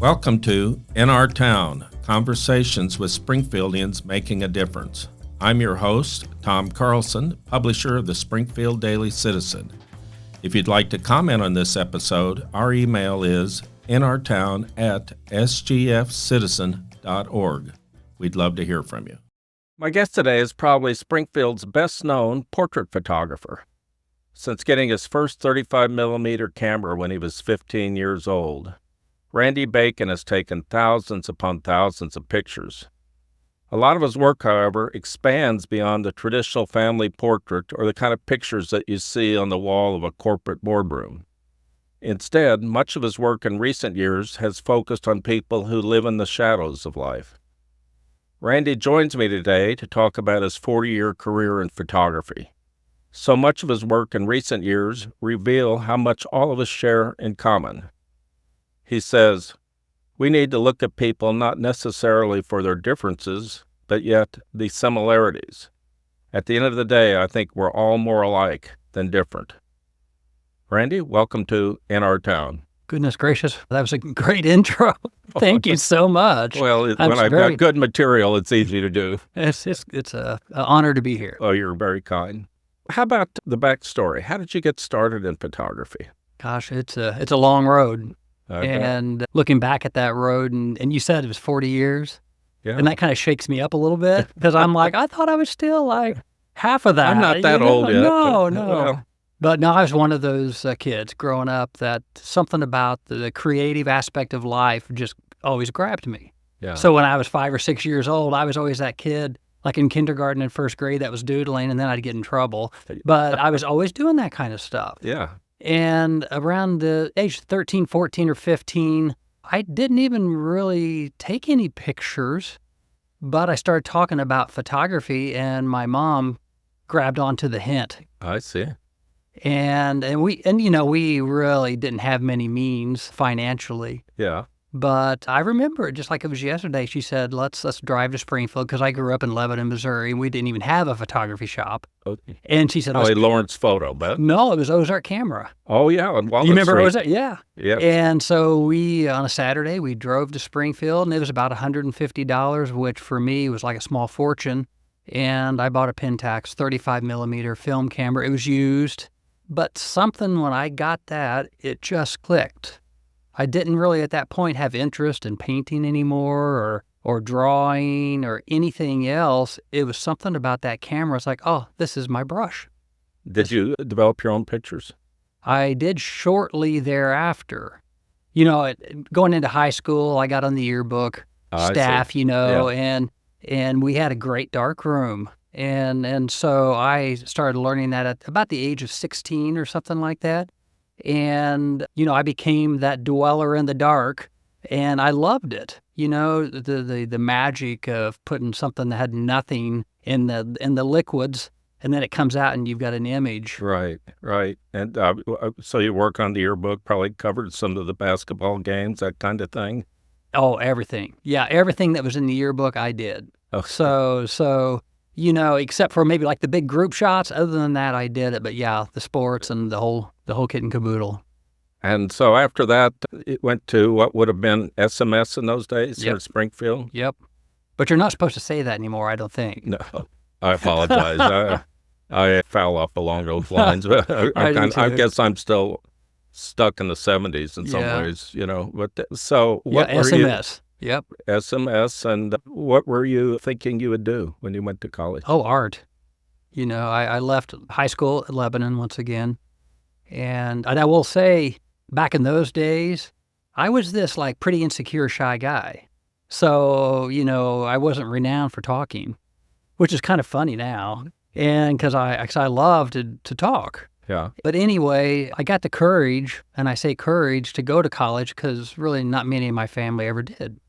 Welcome to In Our Town, Conversations with Springfieldians Making a Difference. I'm your host, Tom Carlson, publisher of the Springfield Daily Citizen. If you'd like to comment on this episode, our email is inourtown@sgfcitizen.org. We'd love to hear from you. My guest today is probably Springfield's best-known portrait photographer. Since getting his first 35mm camera when he was 15 years old, Randy Bacon has taken thousands upon thousands of pictures. A lot of his work, however, expands beyond the traditional family portrait or the kind of pictures that you see on the wall of a corporate boardroom. Instead, much of his work in recent years has focused on people who live in the shadows of life. Randy joins me today to talk about his 40-year career in photography. So much of his work in recent years reveal how much all of us share in common. He says, we need to look at people not necessarily for their differences, but yet the similarities. At the end of the day, I think we're all more alike than different. Randy, welcome to In Our Town. Goodness gracious, that was a great intro. Thank you so much. Well, when I've got good material, it's easy to do. It's an honor to be here. Oh, you're very kind. How about the backstory? How did you get started in photography? Gosh, it's a long road. Okay. And looking back at that road, and you said it was 40 years, Yeah. and that kind of shakes me up a little bit, because I'm like, I thought I was still like half of that. I'm not that old yet. No. Well. But no, I was one of those kids growing up that something about the creative aspect of life just always grabbed me. Yeah. So when I was 5 or 6 years old, I was always that kid, like in kindergarten and first grade, that was doodling, and then I'd get in trouble. But I was always doing that kind of stuff. Yeah. And around the age 13, 14, or 15, I didn't even really take any pictures, but I started talking about photography, and my mom grabbed onto the hint. I see. And we really didn't have many means financially. Yeah. But I remember it just like it was yesterday. She said, let's drive to Springfield, because I grew up in Lebanon, Missouri, and we didn't even have a photography shop. Okay. And she said, Lawrence Photo, but no, it was Ozark Camera. Oh, yeah, on Walnut You remember Street. Ozark? Yeah. Yeah. And so we, on a Saturday, we drove to Springfield, and it was about $150, which for me was like a small fortune. And I bought a Pentax 35mm film camera. It was used, but something when I got that, it just clicked. I didn't really at that point have interest in painting anymore or drawing or anything else. It was something about that camera. It's like, oh, this is my brush. Did you develop your own pictures? I did shortly thereafter. Going into high school, I got on the yearbook staff, Yeah. and we had a great dark room. And so I started learning that at about the age of 16 or something like that. And, I became that dweller in the dark, and I loved it. The magic of putting something that had nothing in the liquids, and then it comes out and you've got an image. Right. And so you work on the yearbook, probably covered some of the basketball games, that kind of thing? Oh, everything. Yeah, everything that was in the yearbook I did. Okay. So except for maybe like the big group shots, other than that, I did it. But yeah, the sports and the whole kit and caboodle. And so after that, it went to what would have been SMS in those days here in Springfield? Yep. But you're not supposed to say that anymore, I don't think. No, I apologize. I fell off along those lines. I guess I'm still stuck in the 70s in some ways, But so what were SMS. Yep. SMS, and what were you thinking you would do when you went to college? Oh, art. I left high school at Lebanon once again. And I will say, back in those days, I was this like pretty insecure, shy guy. So, I wasn't renowned for talking, which is kind of funny now. And because I love to talk. Yeah. But anyway, I got the courage, and I say courage, to go to college, because really not many in my family ever did.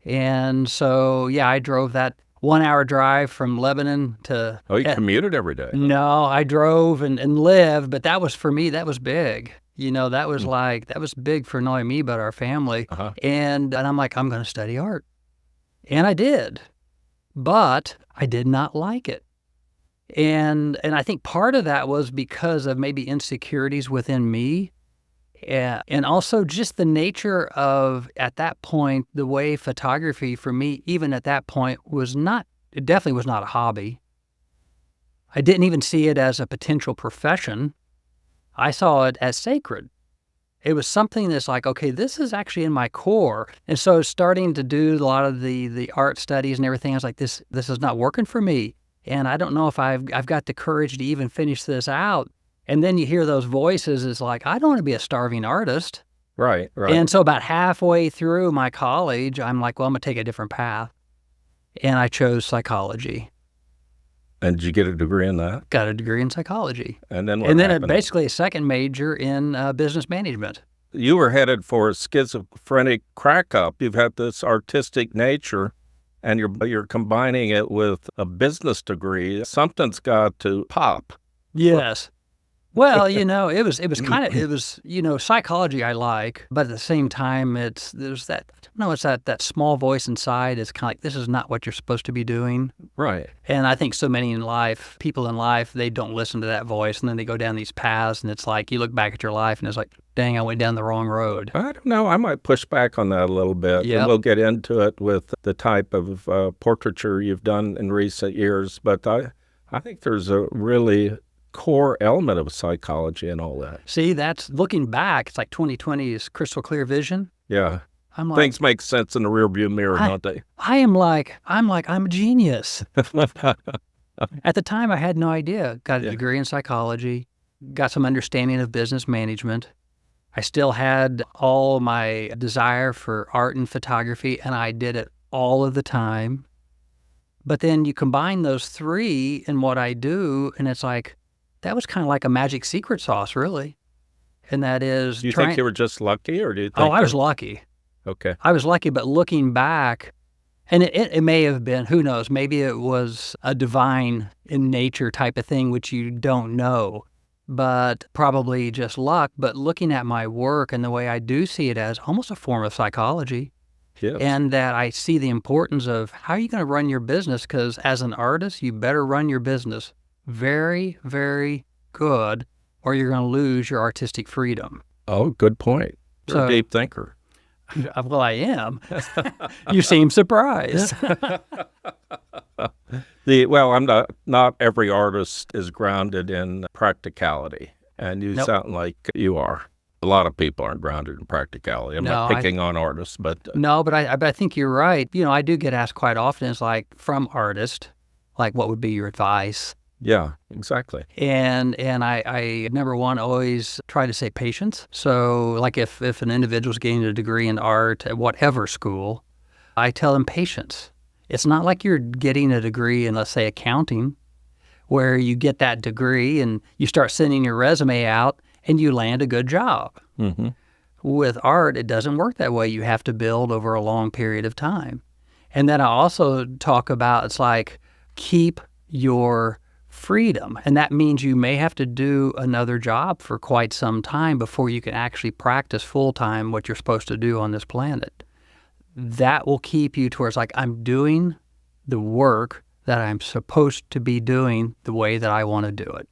And so, I drove that 1 hour drive from Lebanon to... Oh, you commuted every day? No, I drove and lived, but that was, for me, that was big. That was that was big for not only me, but our family. Uh-huh. And I'm like, I'm going to study art. And I did. But I did not like it. And I think part of that was because of maybe insecurities within me. And also just the nature of, at that point, the way photography for me, even at that point, it definitely was not a hobby. I didn't even see it as a potential profession. I saw it as sacred. It was something that's like, okay, this is actually in my core. And so starting to do a lot of the art studies and everything, I was like, this is not working for me. And I don't know if I've got the courage to even finish this out. And then you hear those voices, it's like, I don't want to be a starving artist. Right. And so about halfway through my college, I'm like, well, I'm going to take a different path. And I chose psychology. And did you get a degree in that? Got a degree in psychology. And then what And then happened? basically a second major in business management. You were headed for a schizophrenic crack up. You've had this artistic nature, and you're combining it with a business degree. Something's got to pop. Yes. Well, it was psychology I like, but at the same time, it's that small voice inside is kind of like, this is not what you're supposed to be doing. Right. And I think so many people in life, they don't listen to that voice, and then they go down these paths, and it's like, you look back at your life, and it's like, dang, I went down the wrong road. I don't know. I might push back on that a little bit. Yep. And we'll get into it with the type of portraiture you've done in recent years. But I think there's a really core element of psychology and all that. See, that's looking back. It's like 2020 is crystal clear vision. Yeah. I'm like, Things make sense in the rearview mirror, don't they? I'm a genius. At the time, I had no idea. Got a degree in psychology, got some understanding of business management. I still had all my desire for art and photography, and I did it all of the time. But then you combine those three in what I do, and it's like, that was kind of like a magic secret sauce, really. And that is, Do you think you were just lucky, or do you think? Oh, I was lucky. Okay. I was lucky, but looking back, and it may have been, who knows, maybe it was a divine in nature type of thing, which you don't know, but probably just luck. But looking at my work and the way I do see it as almost a form of psychology, Yes. and that I see the importance of how are you going to run your business, because as an artist, you better run your business very, very good, or you're going to lose your artistic freedom. Oh, good point. You're a deep thinker. Well, I am. You seem surprised. Not every artist is grounded in practicality, and you sound like you are. A lot of people aren't grounded in practicality. I'm not picking on artists, but no, but I think you're right. I do get asked quite often. It's like, from artists, like, what would be your advice? yeah, exactly. And I number one, always try to say patience. So like if an individual's getting a degree in art at whatever school, I tell them patience. It's not like you're getting a degree in, let's say, accounting, where you get that degree and you start sending your resume out and you land a good job. Mm-hmm. With art, it doesn't work that way. You have to build over a long period of time. And then I also talk about, it's like, keep your freedom. And that means you may have to do another job for quite some time before you can actually practice full-time what you're supposed to do on this planet. That will keep you towards, like, I'm doing the work that I'm supposed to be doing the way that I want to do it.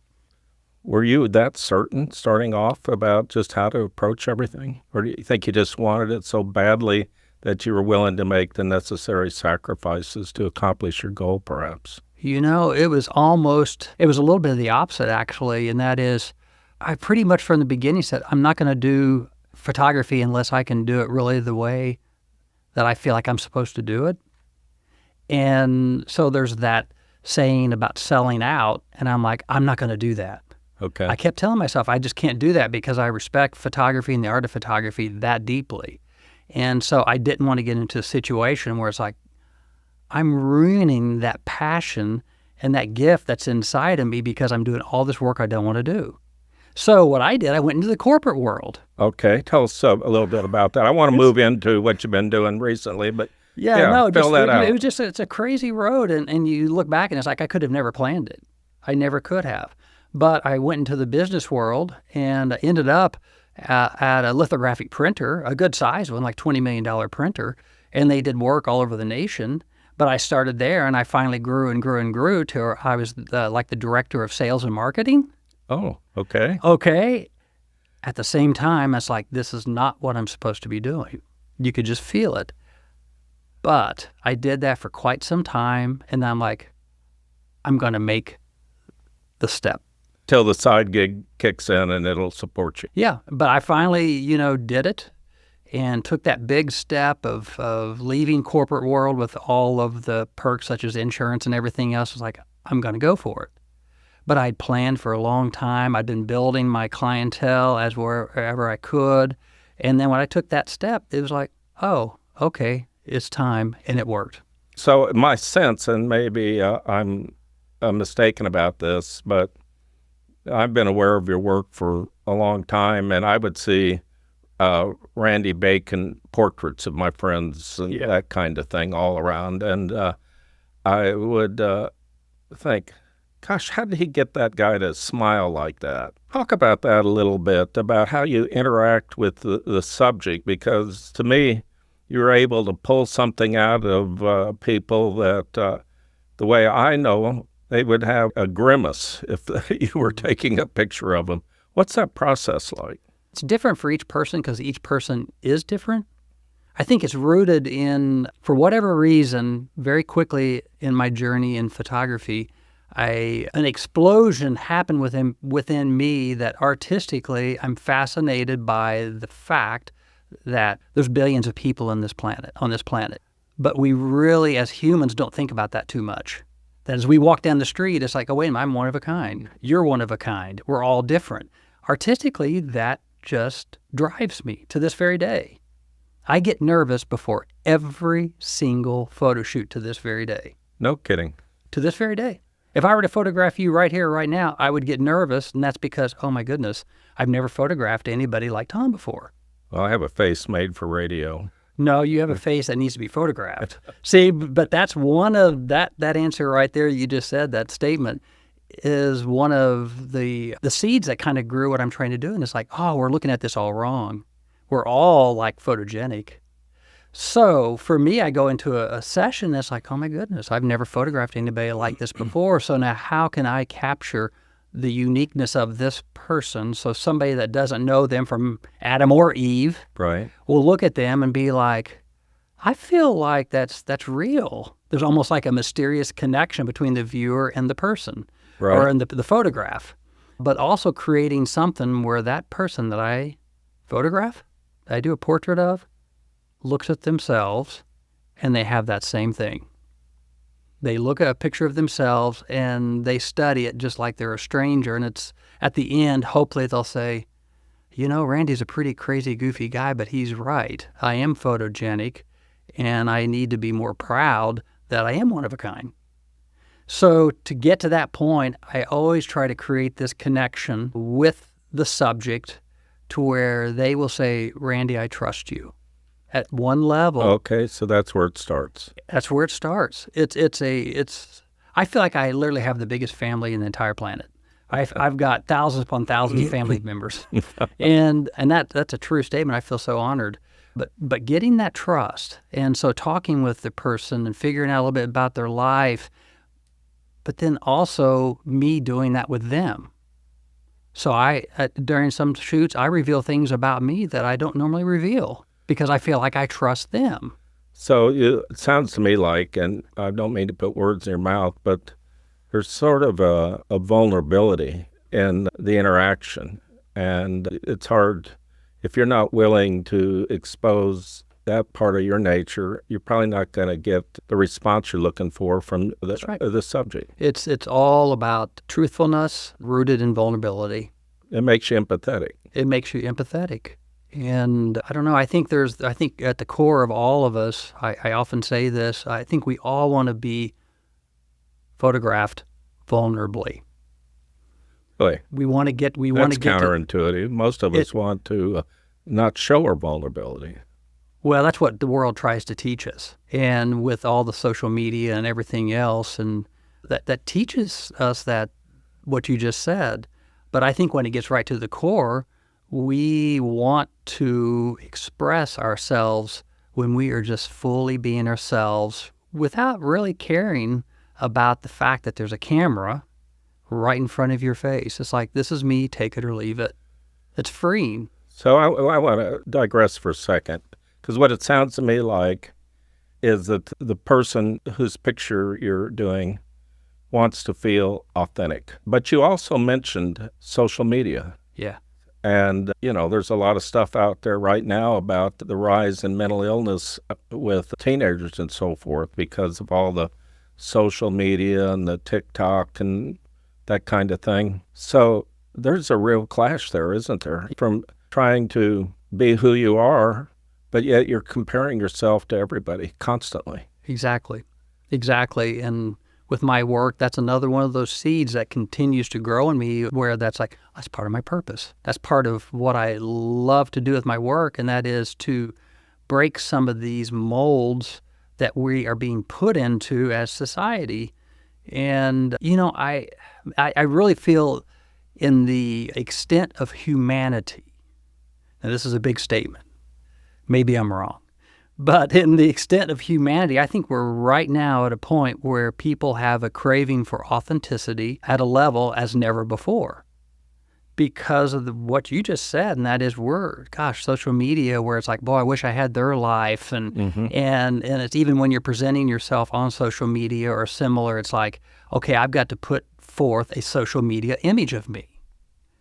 Were you that certain starting off about just how to approach everything? Or do you think you just wanted it so badly that you were willing to make the necessary sacrifices to accomplish your goal, perhaps? It was a little bit of the opposite, actually, and that is, I pretty much from the beginning said, I'm not going to do photography unless I can do it really the way that I feel like I'm supposed to do it. And so there's that saying about selling out, and I'm like, I'm not going to do that. Okay. I kept telling myself I just can't do that because I respect photography and the art of photography that deeply. And so I didn't want to get into a situation where it's like, I'm ruining that passion and that gift that's inside of me because I'm doing all this work I don't want to do. So what I did, I went into the corporate world. Okay. Tell us a little bit about that. I want to move into what you've been doing recently, but fill that out. It's a crazy road, and you look back and it's like I could have never planned it. I never could have. But I went into the business world and ended up at a lithographic printer, a good size one, like $20 million printer, and they did work all over the nation. But I started there, and I finally grew and grew and grew to I was like the director of sales and marketing. Oh, okay. Okay. At the same time, it's like, this is not what I'm supposed to be doing. You could just feel it. But I did that for quite some time, and I'm like, I'm going to make the step. Till the side gig kicks in and it'll support you. Yeah, but I finally, did it and took that big step of leaving corporate world with all of the perks such as insurance and everything else. I was like, I'm going to go for it. But I'd planned for a long time. I'd been building my clientele as wherever I could. And then when I took that step, it was like, oh, okay, it's time, and it worked. So my sense, and maybe I'm mistaken about this, but I've been aware of your work for a long time, and I would see Randy Bacon portraits of my friends and that kind of thing all around. And I would think, gosh, how did he get that guy to smile like that? Talk about that a little bit, about how you interact with the subject, because to me, you're able to pull something out of people that the way I know, they would have a grimace if you were taking a picture of them. What's that process like? It's different for each person because each person is different. I think it's rooted in, for whatever reason, very quickly in my journey in photography, an explosion happened within me that artistically I'm fascinated by the fact that there's billions of people on this planet. But we really, as humans, don't think about that too much. That as we walk down the street, it's like, oh, wait a minute, I'm one of a kind. You're one of a kind. We're all different. Artistically, that just drives me to this very day. I get nervous before every single photo shoot to this very day. No kidding. To this very day. If I were to photograph you right here, right now, I would get nervous, and that's because, oh my goodness, I've never photographed anybody like Tom before. Well, I have a face made for radio. No, you have a face that needs to be photographed. See, but that's one of that answer right there you just said, that statement, is one of the seeds that kind of grew what I'm trying to do. And it's like, oh, we're looking at this all wrong. We're all like photogenic. So for me, I go into a session that's like, oh my goodness, I've never photographed anybody like this before. So now how can I capture the uniqueness of this person, so somebody that doesn't know them from Adam or Eve will look at them and be like, I feel like that's real. There's almost like a mysterious connection between the viewer and the person or in the photograph, but also creating something where that person that I photograph, that I do a portrait of, looks at themselves and they have that same thing. They look at a picture of themselves and they study it just like they're a stranger. And it's at the end, hopefully they'll say, Randy's a pretty crazy, goofy guy, but he's right. I am photogenic and I need to be more proud that I am one of a kind. So to get to that point, I always try to create this connection with the subject to where they will say, Randy, I trust you. At one level. Okay, so that's where it starts. That's where it starts. I feel like I literally have the biggest family in the entire planet. I've got thousands upon thousands of family members, and that's a true statement. I feel so honored. But getting that trust, and so talking with the person and figuring out a little bit about their life, but then also me doing that with them. So during some shoots, I reveal things about me that I don't normally reveal, because I feel like I trust them. So it sounds to me like, and I don't mean to put words in your mouth, but there's sort of a vulnerability in the interaction. And it's hard, if you're not willing to expose that part of your nature, you're probably not going to get the response you're looking for from the subject. It's all about truthfulness rooted in vulnerability. It makes you empathetic. It makes you empathetic. And I don't know, I think at the core of all of us, I often say this, I think we all want to be photographed vulnerably. Really? That's counterintuitive. Most of us want to not show our vulnerability. Well, that's what the world tries to teach us. And with all the social media and everything else, and that teaches us that, what you just said. But I think when it gets right to the core, we want to express ourselves when we are just fully being ourselves without really caring about the fact that there's a camera right in front of your face. It's like, this is me, take it or leave it. It's freeing. So I want to digress for a second, because what it sounds to me like is that the person whose picture you're doing wants to feel authentic. But you also mentioned social media. Yeah. And, there's a lot of stuff out there right now about the rise in mental illness with teenagers and so forth because of all the social media and the TikTok and that kind of thing. So there's a real clash there, isn't there? From trying to be who you are, but yet you're comparing yourself to everybody constantly. Exactly. And with my work, that's another one of those seeds that continues to grow in me where that's part of my purpose. That's part of what I love to do with my work, and that is to break some of these molds that we are being put into as society. And, I really feel in the extent of humanity, now this is a big statement, maybe I'm wrong, but in the extent of humanity, I think we're right now at a point where people have a craving for authenticity at a level as never before because of what you just said, and that is social media, where it's like, boy, I wish I had their life, and and it's even when you're presenting yourself on social media or similar, it's like, okay, I've got to put forth a social media image of me.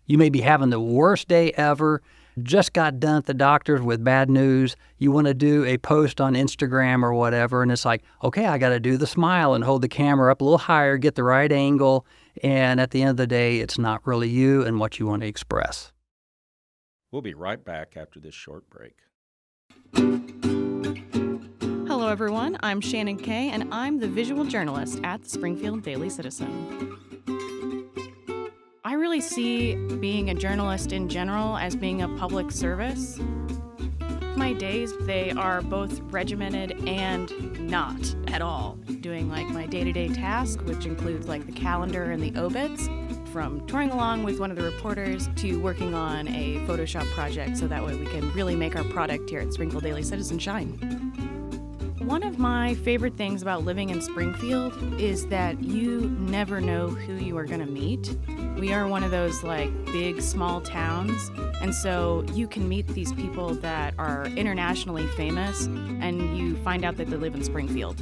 You may be having the worst day ever, just got done at the doctor's with bad news. You want to do a post on Instagram or whatever, and it's like, okay, I got to do the smile and hold the camera up a little higher, get the right angle, and at the end of the day, it's not really you and what you want to express. We'll be right back after this short break. Hello, everyone. I'm Shannon Kay, and I'm the visual journalist at the Springfield Daily Citizen. I really see being a journalist in general as being a public service. My days, they are both regimented and not at all. Doing my day-to-day task, which includes the calendar and the obits, from touring along with one of the reporters to working on a Photoshop project so that way we can really make our product here at Springfield Daily Citizen shine. One of my favorite things about living in Springfield is that you never know who you are going to meet. We are one of those big small towns, and so you can meet these people that are internationally famous and you find out that they live in Springfield.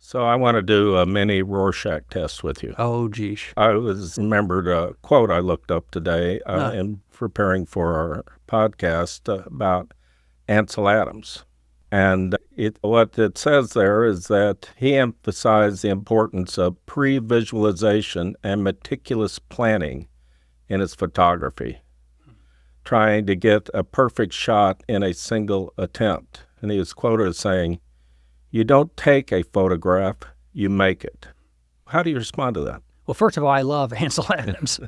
So I want to do a mini Rorschach test with you. Oh, geez. I remembered a quote I looked up today in preparing for our podcast about Ansel Adams. And what it says there is that he emphasized the importance of pre-visualization and meticulous planning in his photography, trying to get a perfect shot in a single attempt. And he was quoted as saying, "You don't take a photograph, you make it." How do you respond to that? Well, first of all, I love Ansel Adams.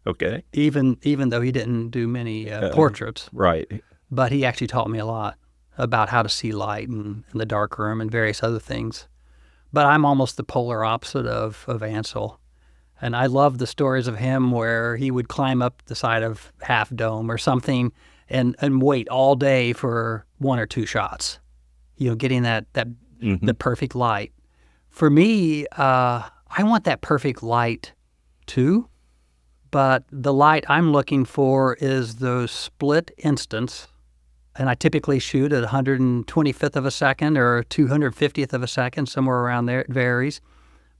Okay. Even though he didn't do many portraits. Right. But he actually taught me a lot about how to see light in the dark room and various other things. But I'm almost the polar opposite of Ansel. And I love the stories of him where he would climb up the side of Half Dome or something and wait all day for one or two shots. Getting that the perfect light. For me, I want that perfect light too, but the light I'm looking for is those split instants, and I typically shoot at 125th of a second or 250th of a second, somewhere around there. It varies,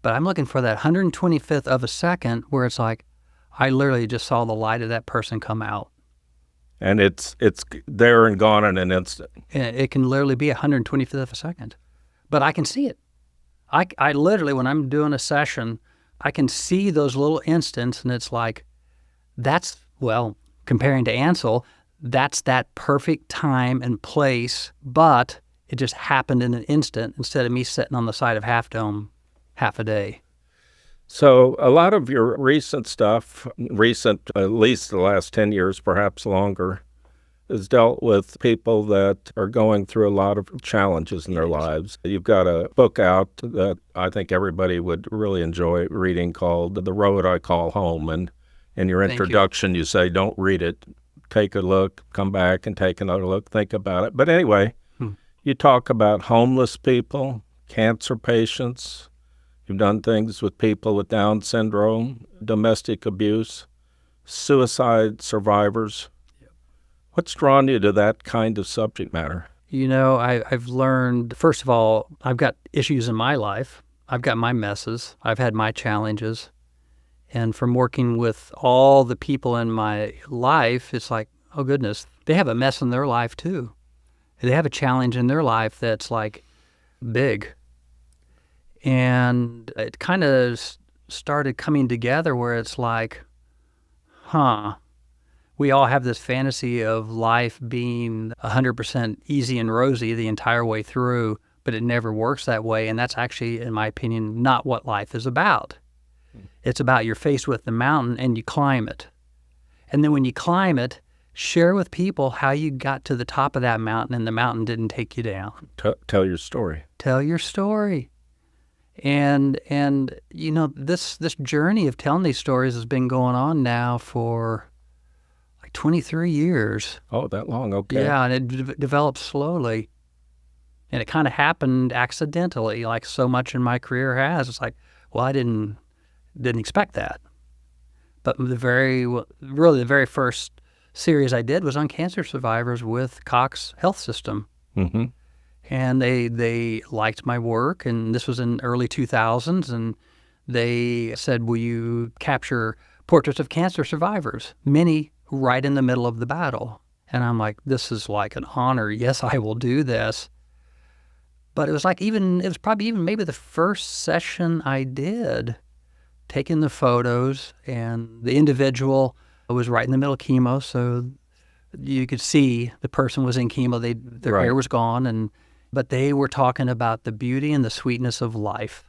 but I'm looking for that 125th of a second where it's like I literally just saw the light of that person come out. And it's there and gone in an instant. It can literally be 125th of a second. But I can see it. I literally, when I'm doing a session, I can see those little instants, and it's like, comparing to Ansel, that's that perfect time and place, but it just happened in an instant instead of me sitting on the side of Half Dome half a day. So a lot of your recent stuff, at least the last 10 years, perhaps longer, has dealt with people that are going through a lot of challenges in their lives. You've got a book out that I think everybody would really enjoy reading called The Road I Call Home. And in your introduction, you say, don't read it, take a look, come back and take another look, think about it. But anyway, you talk about homeless people, cancer patients. You've done things with people with Down syndrome, domestic abuse, suicide survivors. What's drawn you to that kind of subject matter? I've learned, first of all, I've got issues in my life. I've got my messes. I've had my challenges. And from working with all the people in my life, it's like, oh goodness, they have a mess in their life too. They have a challenge in their life that's like big. And it kind of started coming together where it's like, we all have this fantasy of life being 100% easy and rosy the entire way through, but it never works that way. And that's actually, in my opinion, not what life is about. It's about you're faced with the mountain and you climb it. And then when you climb it, share with people how you got to the top of that mountain and the mountain didn't take you down. Tell your story. Tell your story. And this journey of telling these stories has been going on now for like 23 years. Oh, that long, okay. Yeah, and it developed slowly. And it kind of happened accidentally, like so much in my career has. It's like, well, I didn't expect that. But the very first series I did was on cancer survivors with Cox Health System. Mm-hmm. And they liked my work, and this was in early 2000s, and they said, will you capture portraits of cancer survivors, many right in the middle of the battle? And I'm like, this is like an honor. Yes, I will do this. But it was probably maybe the first session I did, taking the photos, and the individual was right in the middle of chemo, so you could see the person was in chemo. Their hair was gone, but they were talking about the beauty and the sweetness of life.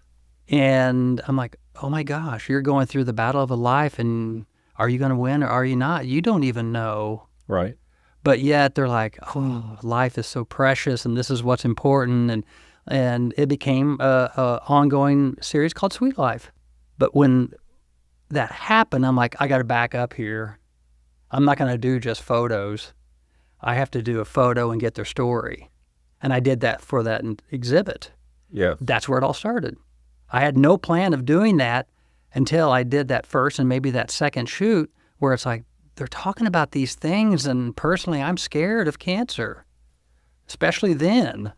And I'm like, oh my gosh, you're going through the battle of a life, and are you going to win or are you not? You don't even know. Right. But yet they're like, oh, life is so precious, and this is what's important. And it became a ongoing series called Sweet Life. But when that happened, I'm like, I got to back up here. I'm not going to do just photos. I have to do a photo and get their story. And I did that for that exhibit. Yeah. That's where it all started. I had no plan of doing that until I did that first and maybe that second shoot where it's like, they're talking about these things, and personally, I'm scared of cancer, especially then.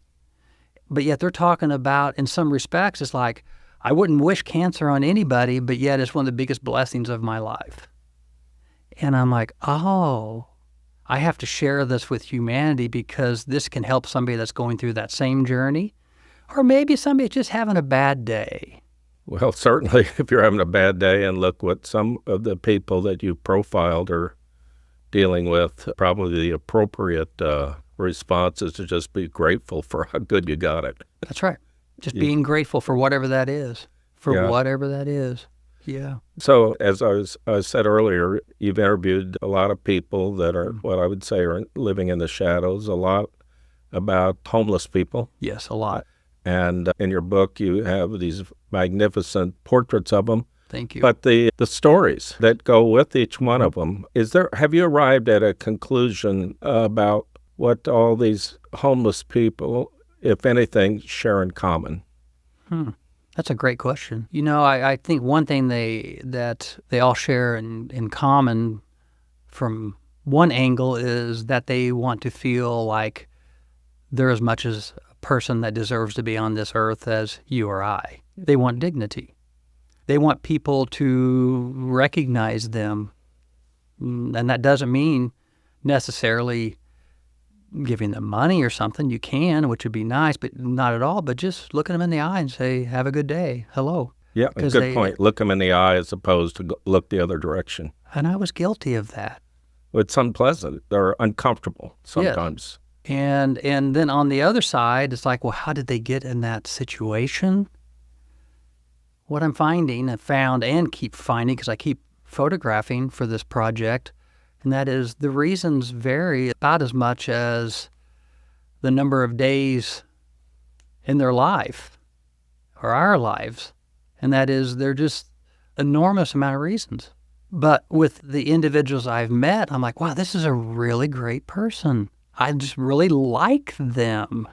But yet they're talking about, in some respects, it's like, I wouldn't wish cancer on anybody, but yet it's one of the biggest blessings of my life. And I'm like, oh, I have to share this with humanity because this can help somebody that's going through that same journey. Or maybe somebody's just having a bad day. Well, certainly, if you're having a bad day and look what some of the people that you profiled are dealing with, probably the appropriate response is to just be grateful for how good you got it. That's right. Just being grateful for whatever that is. Whatever that is. Yeah. So, as I said earlier, you've interviewed a lot of people that are what I would say are living in the shadows, a lot about homeless people. Yes, a lot. And in your book, you have these magnificent portraits of them. Thank you. But the stories that go with each one of them, have you arrived at a conclusion about what all these homeless people, if anything, share in common? That's a great question. I think one thing that they all share in common from one angle is that they want to feel like they're as much as a person that deserves to be on this earth as you or I. They want dignity. They want people to recognize them. And that doesn't mean necessarily giving them money or something. You can, which would be nice, but not at all. But just look at them in the eye and say, have a good day. Hello. Yeah, good point. Look them in the eye as opposed to look the other direction. And I was guilty of that. It's unpleasant or uncomfortable sometimes. Yes. And then on the other side, it's like, well, how did they get in that situation? What I'm finding, I've found and keep finding because I keep photographing for this project, and that is the reasons vary about as much as the number of days in their life or our lives. And that is, they're just enormous amount of reasons. But with the individuals I've met, I'm like, wow, this is a really great person. I just really like them.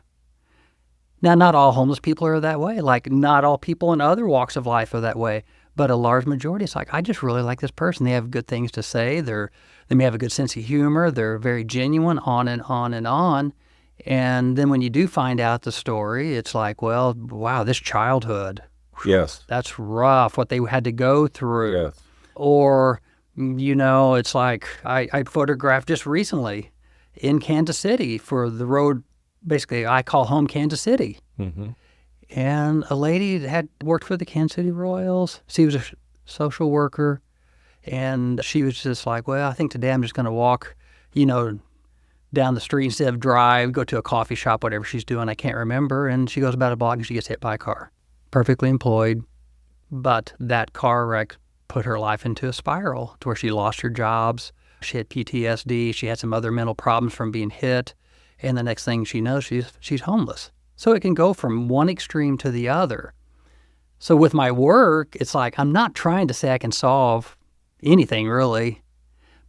Now, not all homeless people are that way. Like, not all people in other walks of life are that way. But a large majority, it's like, I just really like this person. They have good things to say. They may have a good sense of humor. They're very genuine, on and on and on. And then when you do find out the story, it's like, well, wow, this childhood. Yes. That's rough, what they had to go through. Yes. Or, it's like I photographed just recently in Kansas City for the road, basically, I call home Kansas City. Mm-hmm. And a lady had worked for the Kansas City Royals. She was a social worker. And she was just like, well, I think today I'm just going to walk, down the street instead of drive, go to a coffee shop, whatever she's doing. I can't remember. And she goes about a block and she gets hit by a car. Perfectly employed. But that car wreck put her life into a spiral to where she lost her jobs. She had PTSD. She had some other mental problems from being hit. And the next thing she knows, she's homeless. So it can go from one extreme to the other. So with my work, it's like I'm not trying to say I can solve anything really.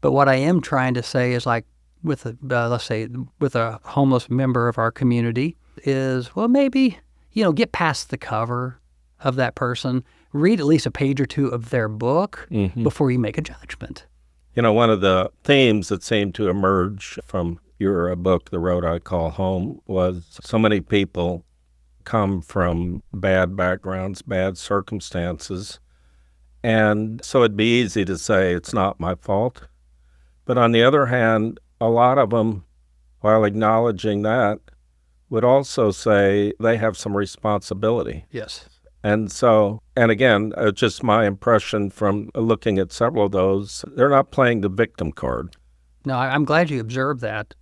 But what I am trying to say is like with a homeless member of our community is, well, maybe, get past the cover of that person, read at least a page or two of their book before you make a judgment. One of the themes that seemed to emerge from your book, The Road I Call Home, was so many people come from bad backgrounds, bad circumstances. And so it'd be easy to say it's not my fault. But on the other hand, a lot of them, while acknowledging that, would also say they have some responsibility. Yes. And so, and again, just my impression from looking at several of those, they're not playing the victim card. No, I'm glad you observed that,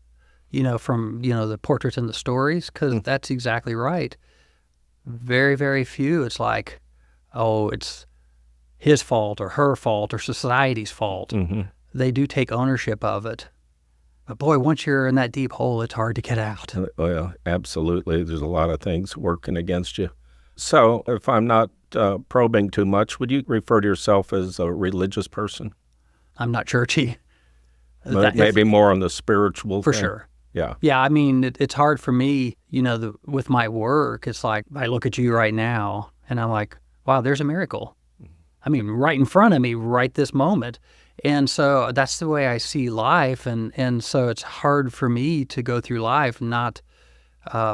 from, the portraits and the stories, because that's exactly right. Very, very few. It's like, oh, it's his fault or her fault or society's fault. Mm-hmm. They do take ownership of it. But boy, once you're in that deep hole, it's hard to get out. Well, absolutely. There's a lot of things working against you. So if I'm not probing too much, would you refer to yourself as a religious person? I'm not churchy. Maybe more on the spiritual For thing. sure. Yeah. Yeah, I mean, it's hard for me, with my work. It's like I look at you right now, and I'm like, wow, there's a miracle. I mean, right in front of me, right this moment. And so that's the way I see life. And so it's hard for me to go through life not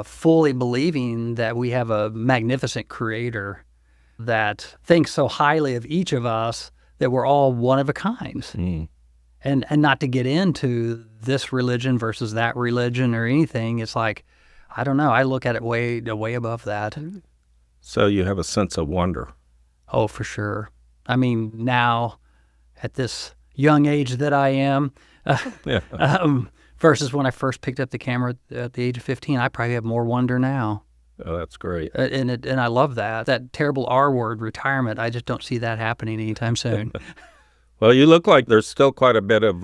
fully believing that we have a magnificent creator that thinks so highly of each of us that we're all one of a kind. And not to get into this religion versus that religion or anything. It's like, I don't know. I look at it way above that. So you have a sense of wonder. Oh, for sure. I mean, now at this young age that I am, versus when I first picked up the camera at the age of 15, I probably have more wonder now. Oh, that's great. And I love that. That terrible R word, retirement, I just don't see that happening anytime soon. Well, you look like there's still quite a bit of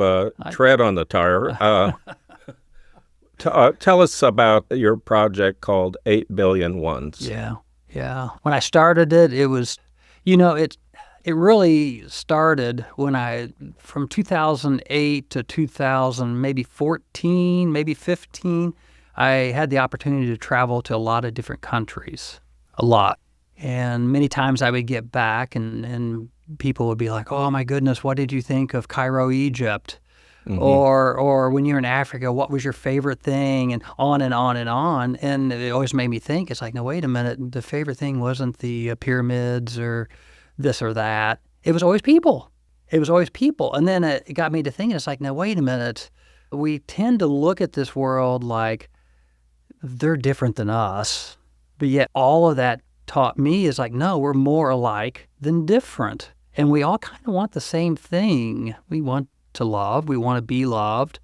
tread on the tire. Tell us about your project called 8 Billion Ones. Yeah. When I started it, it was, it really started from 2008 to 2000, maybe 14, maybe 15, I had the opportunity to travel to a lot of different countries, a lot. And many times I would get back and people would be like, oh my goodness, what did you think of Cairo, Egypt? Mm-hmm. Or when you're in Africa, what was your favorite thing? And on and on and on. And it always made me think, it's like, no, wait a minute. The favorite thing wasn't the pyramids or this or that. It was always people. And then it got me to thinking, it's like, now, wait a minute. We tend to look at this world like they're different than us. But yet all of that taught me is like, no, we're more alike than different. And we all kind of want the same thing. We want to love. We want to be loved.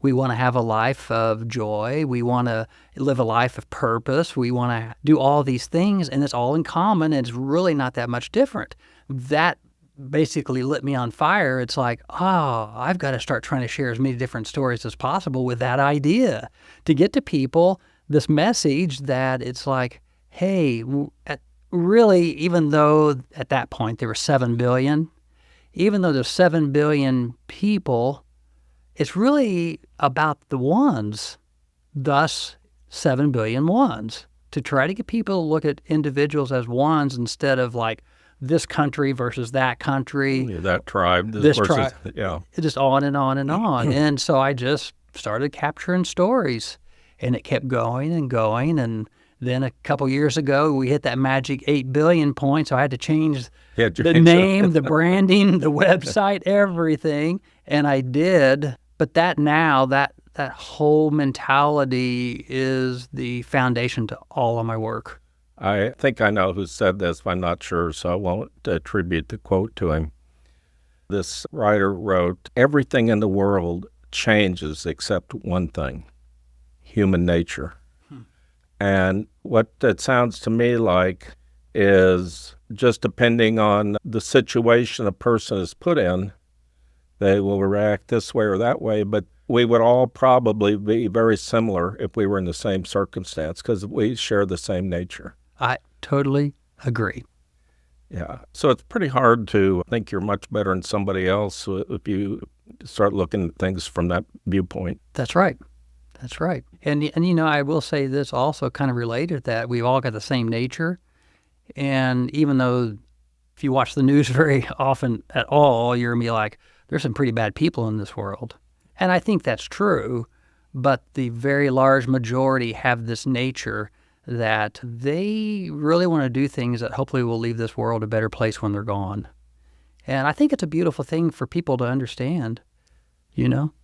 We want to have a life of joy. We want to live a life of purpose. We want to do all these things, and it's all in common, and it's really not that much different. That basically lit me on fire. It's like, I've got to start trying to share as many different stories as possible with that idea to get to people this message that it's like, hey, really, even though at that point there were 7 billion, even though there's 7 billion people, it's really about the ones, thus 7 billion ones, to try to get people to look at individuals as ones instead of like this country versus that country. Yeah, that tribe, this versus, tribe. yeah. Just on and on and on. And so I just started capturing stories, and it kept going and going. And then a couple years ago, we hit that magic 8 billion point, so I had to change the name, the branding, the website, everything. And I did. But that whole mentality is the foundation to all of my work. I think I know who said this, but I'm not sure, so I won't attribute the quote to him. This writer wrote, "Everything in the world changes except one thing, human nature." And what it sounds to me like is just depending on the situation a person is put in, they will react this way or that way, but we would all probably be very similar if we were in the same circumstance because we share the same nature. I totally agree. Yeah. So it's pretty hard to think you're much better than somebody else if you start looking at things from that viewpoint. That's right. That's right. And you know, I will say this also kind of related to that. We've all got the same nature. And even though if you watch the news very often at all, you're going to be like, there's some pretty bad people in this world. And I think that's true. But the very large majority have this nature that they really want to do things that hopefully will leave this world a better place when they're gone. And I think it's a beautiful thing for people to understand, you know?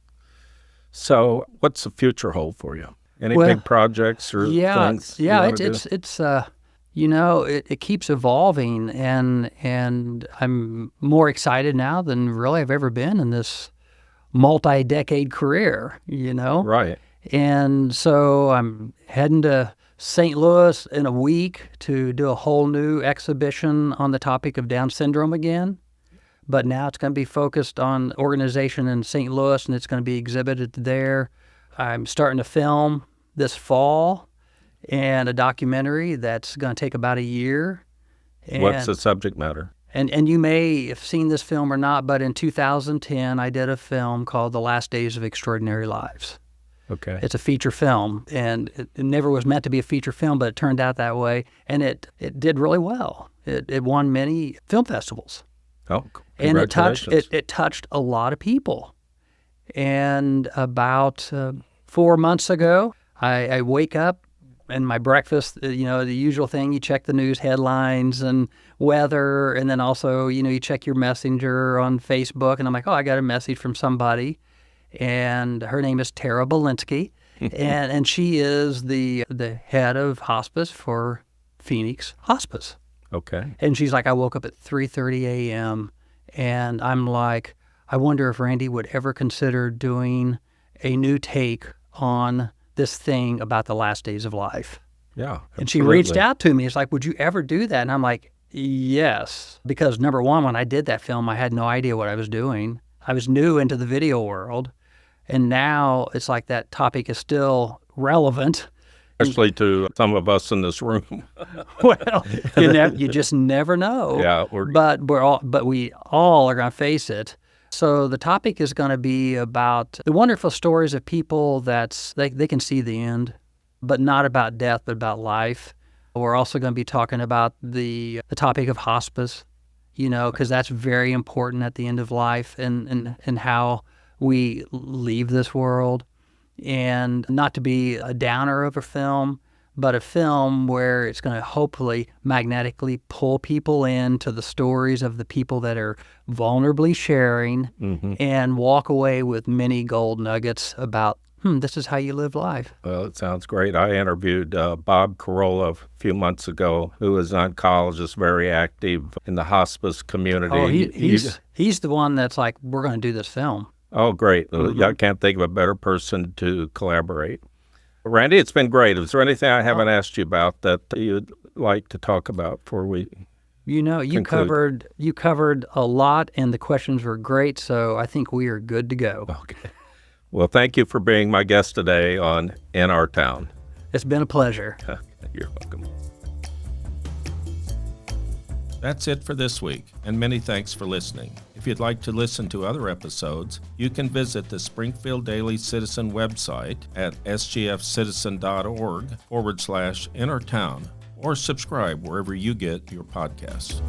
So what's the future hold for you? Any big projects or things? It's you know, it keeps evolving, and I'm more excited now than really I've ever been in this multi-decade career, you know? Right. And so I'm heading to St. Louis in a week to do a whole new exhibition on the topic of Down syndrome again. But now it's going to be focused on organization in St. Louis, and it's going to be exhibited there. I'm starting to film this fall and a documentary that's going to take about a year. And, what's the subject matter? And you may have seen this film or not, but in 2010, I did a film called The Last Days of Extraordinary Lives. Okay. It's a feature film, and it never was meant to be a feature film, but it turned out that way, and it did really well. It won many film festivals. Oh, and congratulations. it touched a lot of people. And about 4 months ago, I wake up and my breakfast, you know, the usual thing, you check the news headlines and weather, and then also, you know, you check your messenger on Facebook, and I'm like, oh, I got a message from somebody, and her name is Tara Belinsky, and she is the head of hospice for Phoenix Hospice. Okay. And she's like, I woke up at 3:30 a.m. and I'm like, I wonder if Randy would ever consider doing a new take on this thing about the last days of life. Yeah. And she reached out to me. It's like, would you ever do that? And I'm like, yes. Because number one, when I did that film, I had no idea what I was doing. I was new into the video world. And now it's like that topic is still relevant. Especially to some of us in this room. Well, you just never know. Yeah, but we all are going to face it. So the topic is going to be about the wonderful stories of people that they can see the end, but not about death, but about life. We're also going to be talking about the topic of hospice, you know, because that's very important at the end of life and how we leave this world. And not to be a downer of a film, but a film where it's going to hopefully magnetically pull people into the stories of the people that are vulnerably sharing and walk away with many gold nuggets about, this is how you live life. Well, it sounds great. I interviewed Bob Carolla a few months ago, who is an oncologist, very active in the hospice community. Oh, he's the one that's like, we're going to do this film. Oh, great. I can't think of a better person to collaborate. Randy, it's been great. Is there anything I haven't asked you about that you'd like to talk about before we You know, you covered a lot, and the questions were great, so I think we are good to go. Okay. Well, thank you for being my guest today on In Our Town. It's been a pleasure. You're welcome. That's it for this week, and many thanks for listening. If you'd like to listen to other episodes, you can visit the Springfield Daily Citizen website at sgfcitizen.org/innertown or subscribe wherever you get your podcasts.